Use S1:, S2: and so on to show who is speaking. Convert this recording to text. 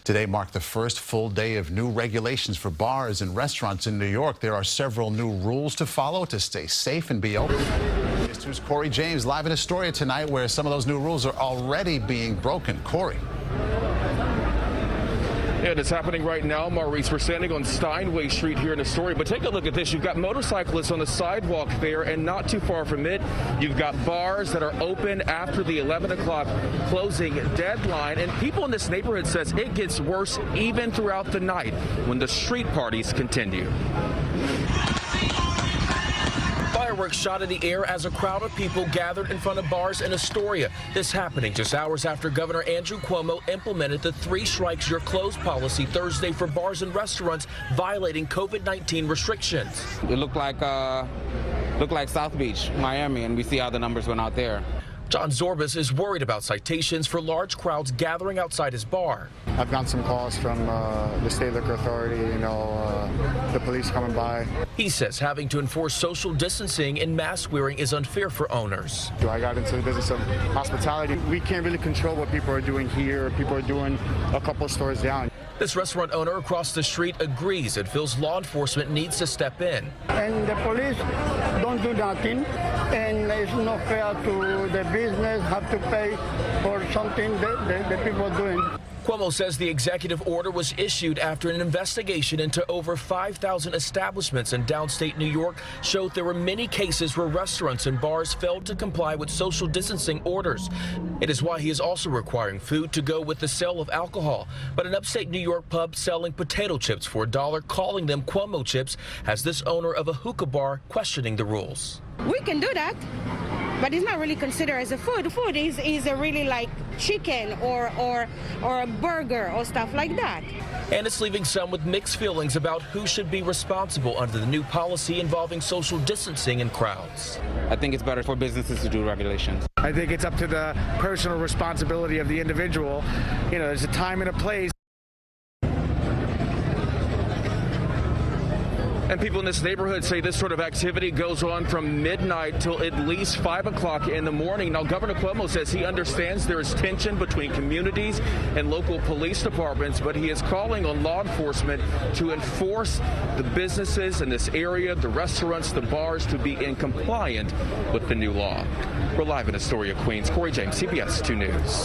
S1: Today marked the first full day of new regulations for bars and restaurants in New York. There are several new rules to follow to stay safe and be open. This is Cory James live in Astoria tonight, where some of those new rules are already being broken. Cory.
S2: And it's happening right now, Maurice. We're standing on Steinway Street here in Astoria, but take a look at this. You've got motorcyclists on the sidewalk there, and not too far from it, you've got bars that are open after the 11 o'clock closing deadline. And people in this neighborhood says it gets worse even throughout the night when the street parties continue. Fireworks shot in the air as a crowd of people gathered in front of bars in Astoria. This happening just hours after Governor Andrew Cuomo implemented the 3 strikes you're closed policy Thursday for bars and restaurants violating COVID-19 restrictions.
S3: It looked like South Beach, Miami, and we see how the numbers went out there.
S2: John Zorbas is worried about citations for large crowds gathering outside his bar.
S4: I've gotten some calls from the State Liquor Authority, the police coming by.
S2: He says having to enforce social distancing and mask wearing is unfair for owners.
S4: I got into the business of hospitality. We can't really control what people are doing here. People are doing a couple stores down.
S2: This restaurant owner across the street agrees and feels law enforcement needs to step in.
S5: And the police don't do nothing, and it's not fair to the business have to pay for something that the people are doing.
S2: Cuomo says the executive order was issued after an investigation into over 5,000 establishments in downstate New York showed there were many cases where restaurants and bars failed to comply with social distancing orders. It is why he is also requiring food to go with the sale of alcohol. But an upstate New York pub selling potato chips for $1, calling them Cuomo chips, has this owner of a hookah bar questioning the rules.
S6: We can do that, but it's not really considered as a food. Food is a really like chicken or a burger or stuff like that.
S2: And it's leaving some with mixed feelings about who should be responsible under the new policy involving social distancing in crowds.
S3: I think it's better for businesses to do regulations.
S7: I think it's up to the personal responsibility of the individual. There's a time and a place.
S2: And people in this neighborhood say this sort of activity goes on from midnight till at least 5 o'clock in the morning. Now, Governor Cuomo says he understands there is tension between communities and local police departments, but he is calling on law enforcement to enforce the businesses in this area, the restaurants, the bars, to be in compliant with the new law. We're live in Astoria, Queens. Cory James, CBS 2 News.